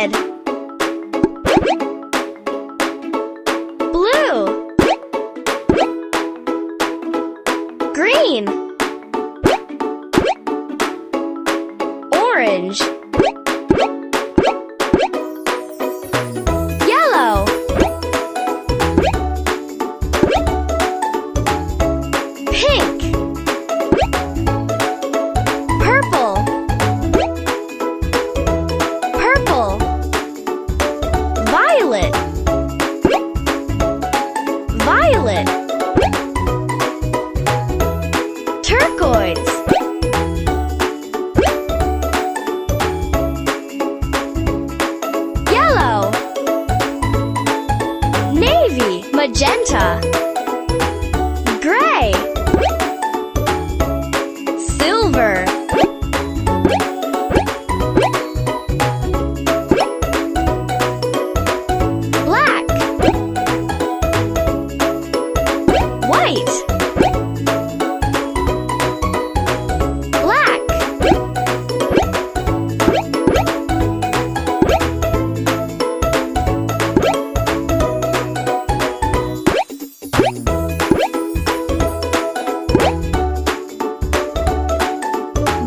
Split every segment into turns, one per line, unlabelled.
red, blue, green, orange, yellow, pink, purple, purple, violet, violet, turquoise, yellow, navy, magenta, gray, silver, black, white, black,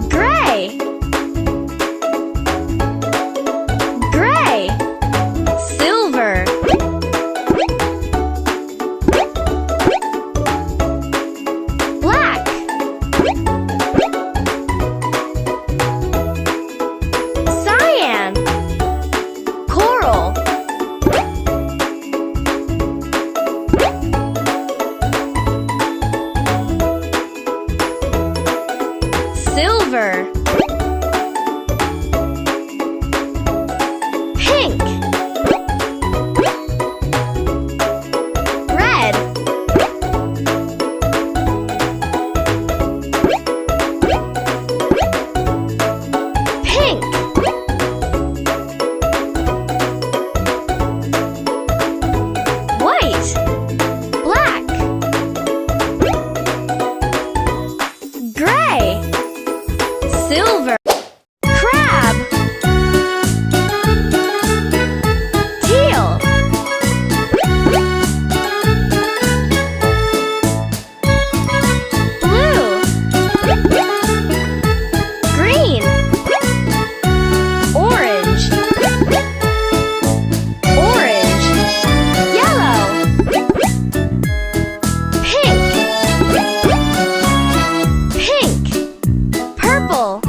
gray, gray, silver, black, cyan, coral, silver, pink, red, pink, white, black, gray, silver, crab, teal, blue, green, orange, orange, yellow, pink, pink, purple,